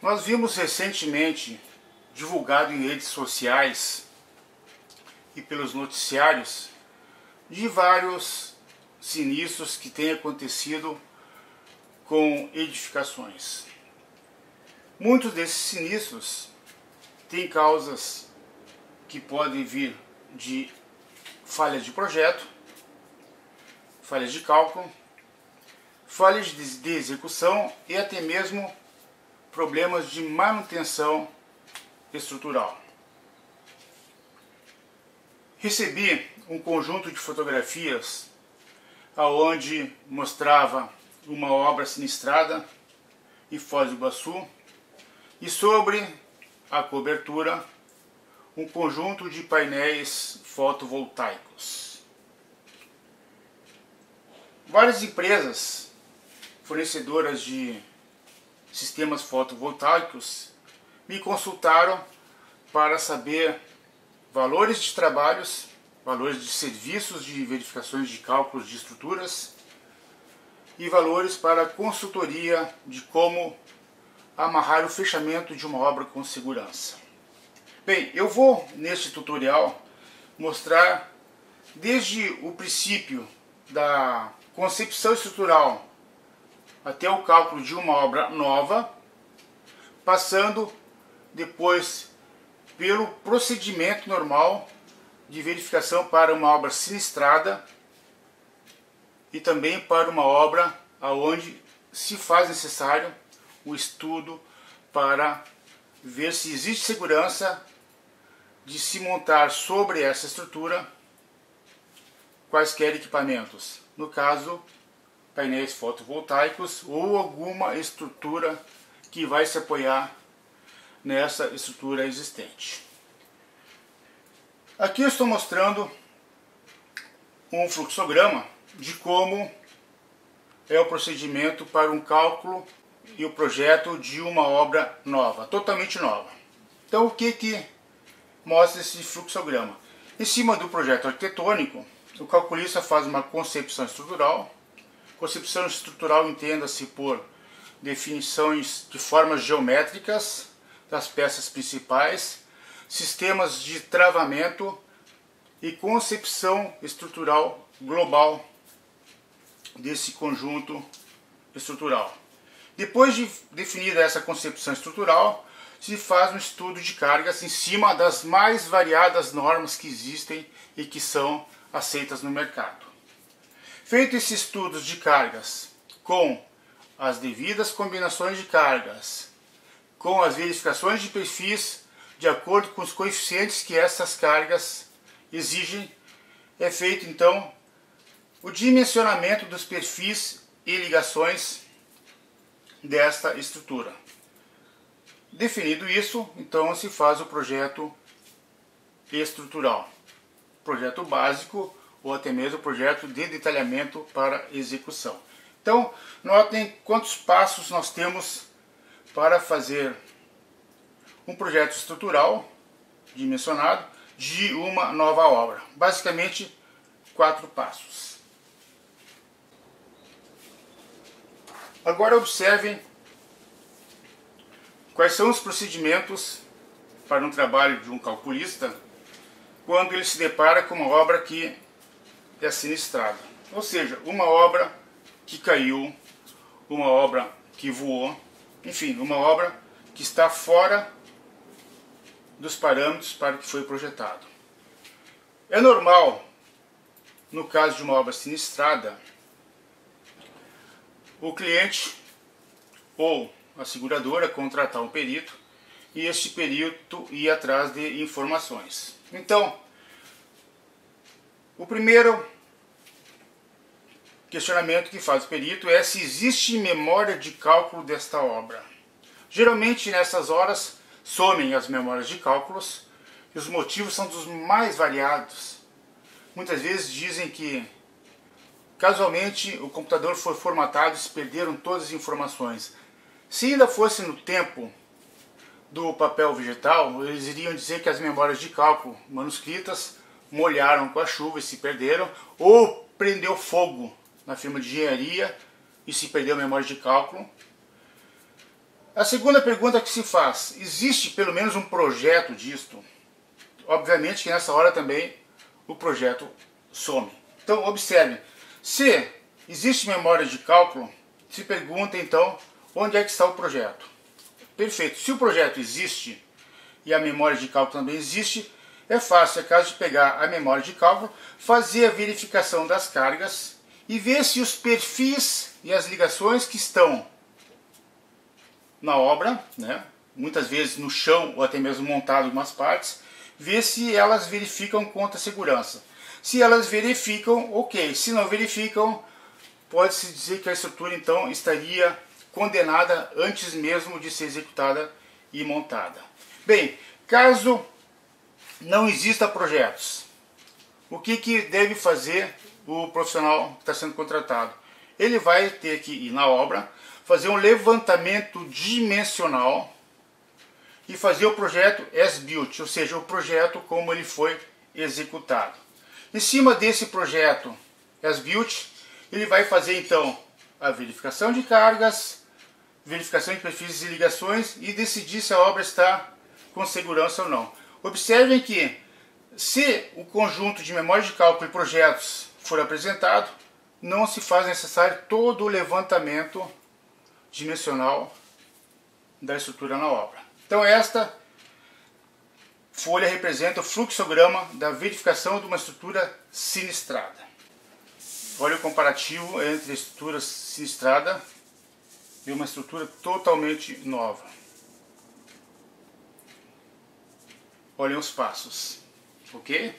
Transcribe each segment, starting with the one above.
Nós vimos recentemente, divulgado em redes sociais e pelos noticiários, de vários sinistros que têm acontecido com edificações. Muitos desses sinistros têm causas que podem vir de falhas de projeto, falhas de cálculo, falhas de execução e até mesmo problemas de manutenção estrutural. Recebi um conjunto de fotografias onde mostrava uma obra sinistrada em Foz do Iguaçu e sobre a cobertura um conjunto de painéis fotovoltaicos. Várias empresas fornecedoras de sistemas fotovoltaicos me consultaram para saber valores de trabalhos, valores de serviços de verificações de cálculos de estruturas e valores para consultoria de como amarrar o fechamento de uma obra com segurança. Bem, eu vou neste tutorial mostrar desde o princípio da concepção estrutural até o cálculo de uma obra nova, passando depois pelo procedimento normal de verificação para uma obra sinistrada e também para uma obra onde se faz necessário o estudo para ver se existe segurança de se montar sobre essa estrutura quaisquer equipamentos. No caso, painéis fotovoltaicos ou alguma estrutura que vai se apoiar nessa estrutura existente. Aqui eu estou mostrando um fluxograma de como é o procedimento para um cálculo e o projeto de uma obra nova, totalmente nova. Então o que mostra esse fluxograma? Em cima do projeto arquitetônico, o calculista faz uma concepção estrutural. Concepção estrutural entenda-se por definições de formas geométricas das peças principais, sistemas de travamento e concepção estrutural global desse conjunto estrutural. Depois de definida essa concepção estrutural, se faz um estudo de cargas em cima das mais variadas normas que existem e que são aceitas no mercado. Feito esses estudos de cargas com as devidas combinações de cargas, com as verificações de perfis de acordo com os coeficientes que essas cargas exigem, é feito então o dimensionamento dos perfis e ligações desta estrutura. Definido isso, então se faz o projeto estrutural, projeto básico ou até mesmo projeto de detalhamento para execução. Então, notem quantos passos nós temos para fazer um projeto estrutural dimensionado de uma nova obra. Basicamente, 4 passos. Agora observem quais são os procedimentos para um trabalho de um calculista quando ele se depara com uma obra que é sinistrada. Ou seja, uma obra que caiu, uma obra que voou, enfim, uma obra que está fora dos parâmetros para o que foi projetado. É normal, no caso de uma obra sinistrada, o cliente ou a seguradora contratar um perito e este perito ir atrás de informações. Então, o primeiro questionamento que faz o perito é se existe memória de cálculo desta obra. Geralmente nessas horas somem as memórias de cálculos e os motivos são dos mais variados. Muitas vezes dizem que casualmente o computador foi formatado e se perderam todas as informações. Se ainda fosse no tempo do papel vegetal, eles iriam dizer que as memórias de cálculo manuscritas molharam com a chuva e se perderam, ou prendeu fogo na firma de engenharia e se perdeu a memória de cálculo. A segunda pergunta que se faz: existe pelo menos um projeto disto? Obviamente que nessa hora também o projeto some. Então observe, se existe memória de cálculo, se pergunta então onde é que está o projeto. Perfeito, se o projeto existe e a memória de cálculo também existe, é fácil, é caso de pegar a memória de cálculo, fazer a verificação das cargas e ver se os perfis e as ligações que estão na obra, né, muitas vezes no chão ou até mesmo montado em algumas partes, ver se elas verificam contra a segurança. Se elas verificam, ok. Se não verificam, pode-se dizer que a estrutura então estaria condenada antes mesmo de ser executada e montada. Bem, caso não exista projetos, o que deve fazer o profissional que está sendo contratado? Ele vai ter que ir na obra, fazer um levantamento dimensional e fazer o projeto as built, ou seja, o projeto como ele foi executado. Em cima desse projeto as built, ele vai fazer então a verificação de cargas, verificação de perfis e ligações e decidir se a obra está com segurança ou não. Observem que se o conjunto de memória de cálculo e projetos for apresentado, não se faz necessário todo o levantamento dimensional da estrutura na obra. Então esta folha representa o fluxograma da verificação de uma estrutura sinistrada. Olha o comparativo entre a estrutura sinistrada e uma estrutura totalmente nova. Olhem os passos, ok?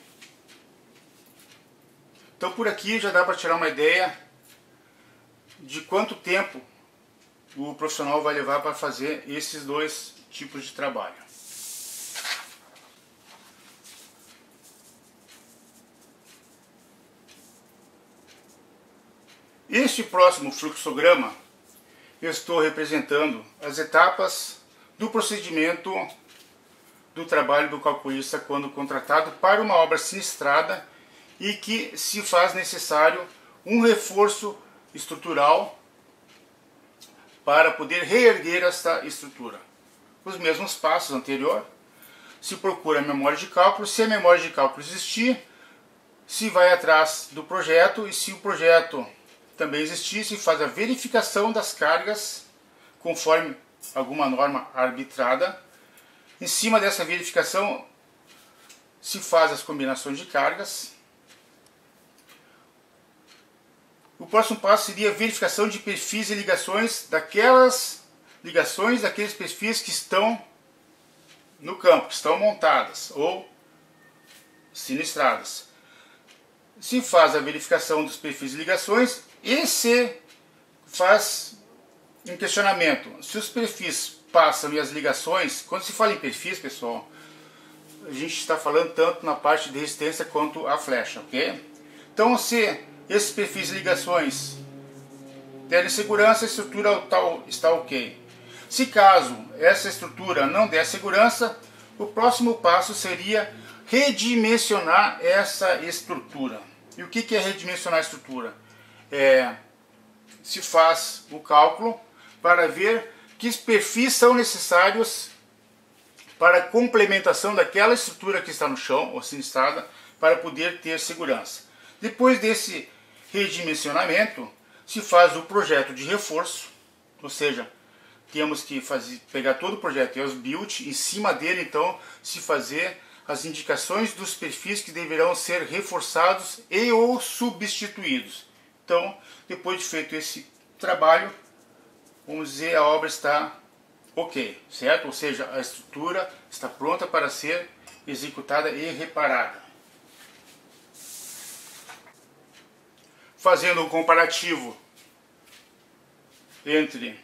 Então por aqui já dá para tirar uma ideia de quanto tempo o profissional vai levar para fazer esses dois tipos de trabalho. Este próximo fluxograma eu estou representando as etapas do procedimento do trabalho do calculista quando contratado para uma obra sinistrada e que se faz necessário um reforço estrutural para poder reerguer esta estrutura. Os mesmos passos anteriores, se procura a memória de cálculo, se a memória de cálculo existir, se vai atrás do projeto e se o projeto também existir, se faz a verificação das cargas conforme alguma norma arbitrada. Em cima dessa verificação se faz as combinações de cargas. O próximo passo seria a verificação de perfis e ligações daqueles perfis que estão no campo, que estão montadas ou sinistradas. Se faz a verificação dos perfis e ligações e se faz um questionamento. Se os perfis passam e as ligações, quando se fala em perfis, pessoal, a gente está falando tanto na parte de resistência quanto a flecha, ok? Então se esses perfis e ligações derem segurança, a estrutura está ok. Se caso essa estrutura não der segurança, o próximo passo seria redimensionar essa estrutura. E o que é redimensionar a estrutura? Se faz o cálculo para ver que perfis são necessários para a complementação daquela estrutura que está no chão, ou sinistrada, para poder ter segurança. Depois desse redimensionamento, se faz o projeto de reforço, ou seja, temos que pegar todo o projeto e os build, em cima dele então se fazer as indicações dos perfis que deverão ser reforçados e ou substituídos. Então, depois de feito esse trabalho, vamos dizer, a obra está ok, certo? Ou seja, a estrutura está pronta para ser executada e reparada. Fazendo um comparativo entre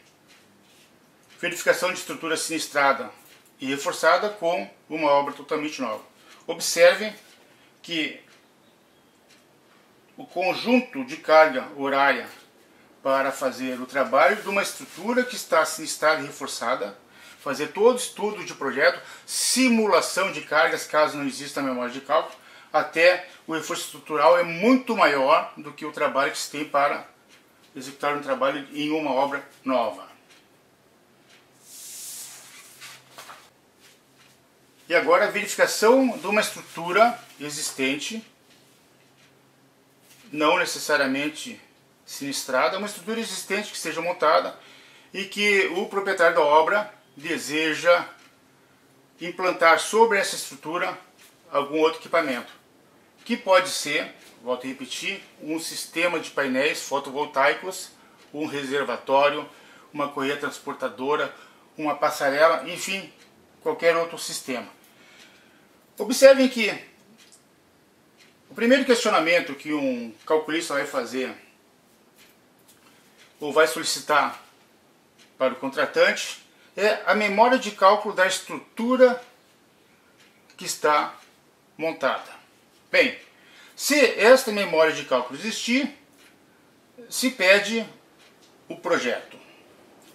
verificação de estrutura sinistrada e reforçada com uma obra totalmente nova. Observem que o conjunto de carga horária para fazer o trabalho de uma estrutura que está sinistrada e reforçada, fazer todo estudo de projeto, simulação de cargas caso não exista memória de cálculo, até o reforço estrutural é muito maior do que o trabalho que se tem para executar um trabalho em uma obra nova. E agora a verificação de uma estrutura existente, não necessariamente sinistrada, uma estrutura existente que seja montada e que o proprietário da obra deseja implantar sobre essa estrutura algum outro equipamento, que pode ser, volto a repetir, um sistema de painéis fotovoltaicos, um reservatório, uma correia transportadora, uma passarela, enfim, qualquer outro sistema. Observem que o primeiro questionamento que um calculista vai fazer ou vai solicitar para o contratante é a memória de cálculo da estrutura que está montada. Bem, se esta memória de cálculo existir, se pede o projeto.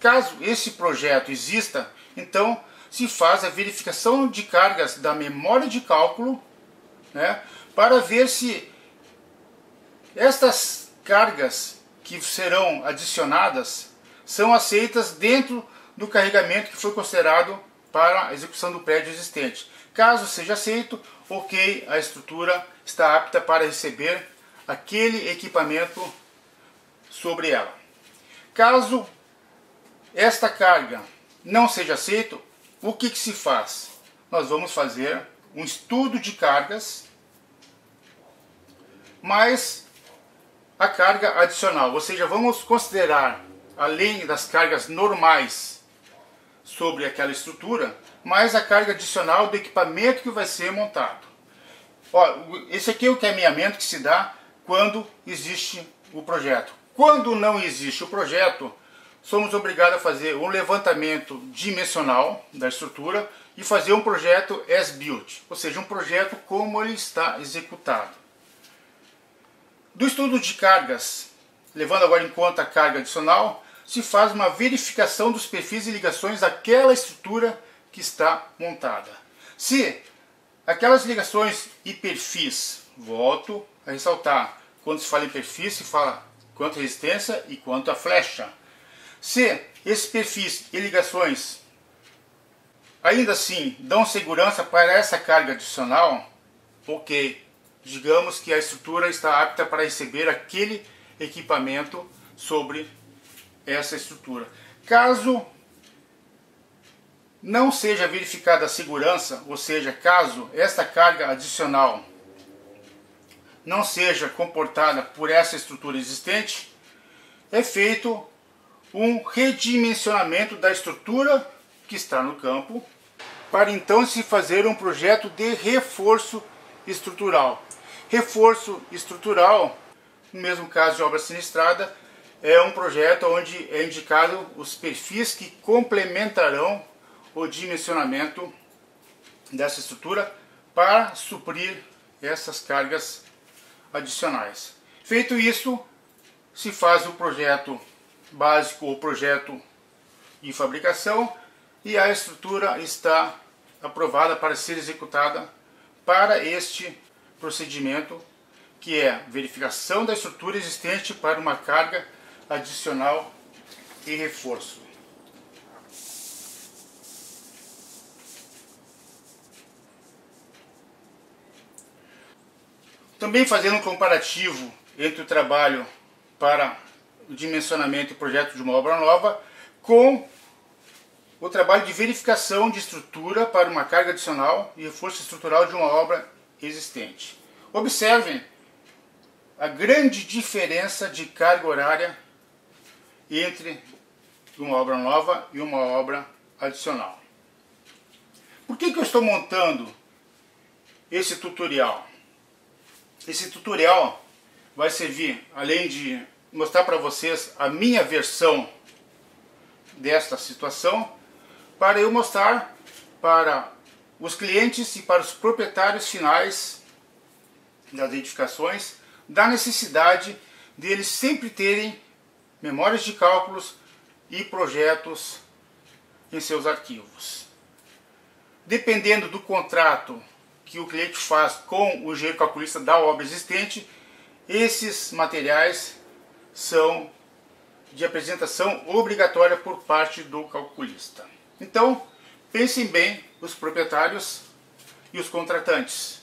Caso esse projeto exista, então se faz a verificação de cargas da memória de cálculo, né, para ver se estas cargas que serão adicionadas são aceitas dentro do carregamento que foi considerado para a execução do prédio existente. Caso seja aceito, ok, a estrutura está apta para receber aquele equipamento sobre ela. Caso esta carga não seja aceita, o que se faz? Nós vamos fazer um estudo de cargas, mais a carga adicional, ou seja, vamos considerar, além das cargas normais sobre aquela estrutura, mais a carga adicional do equipamento que vai ser montado. Ó, esse aqui é o caminhamento que se dá quando existe o projeto. Quando não existe o projeto, somos obrigados a fazer um levantamento dimensional da estrutura e fazer um projeto as-built, ou seja, um projeto como ele está executado. Do estudo de cargas, levando agora em conta a carga adicional, se faz uma verificação dos perfis e ligações daquela estrutura que está montada. Se aquelas ligações e perfis, volto a ressaltar, quando se fala em perfis, se fala quanto a resistência e quanto a flecha. Se esses perfis e ligações ainda assim dão segurança para essa carga adicional, ok, digamos que a estrutura está apta para receber aquele equipamento sobre essa estrutura. Caso não seja verificada a segurança, ou seja, caso esta carga adicional não seja comportada por essa estrutura existente, é feito um redimensionamento da estrutura que está no campo, para então se fazer um projeto de reforço estrutural. Reforço estrutural, no mesmo caso de obra sinistrada, é um projeto onde é indicado os perfis que complementarão o dimensionamento dessa estrutura para suprir essas cargas adicionais. Feito isso, se faz o projeto básico ou projeto de fabricação e a estrutura está aprovada para ser executada para este procedimento, que é verificação da estrutura existente para uma carga adicional e reforço. Também fazendo um comparativo entre o trabalho para o dimensionamento e projeto de uma obra nova com o trabalho de verificação de estrutura para uma carga adicional e reforço estrutural de uma obra existente. Observem a grande diferença de carga horária entre uma obra nova e uma obra adicional. Por que eu estou montando esse tutorial? Esse tutorial vai servir, além de mostrar para vocês a minha versão desta situação, para eu mostrar para os clientes e para os proprietários finais das edificações da necessidade deles sempre terem memórias de cálculos e projetos em seus arquivos. Dependendo do contrato que o cliente faz com o engenheiro calculista da obra existente, esses materiais são de apresentação obrigatória por parte do calculista. Então, pensem bem os proprietários e os contratantes.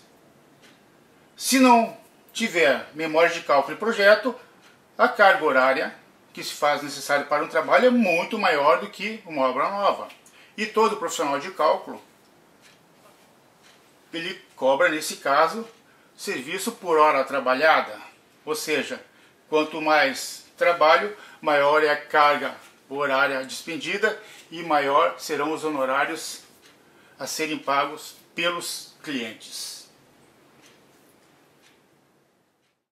Se não tiver memória de cálculo e projeto, a carga horária que se faz necessária para um trabalho é muito maior do que uma obra nova. E todo profissional de cálculo, ele cobra, nesse caso, serviço por hora trabalhada. Ou seja, quanto mais trabalho, maior é a carga horária despendida e maior serão os honorários a serem pagos pelos clientes.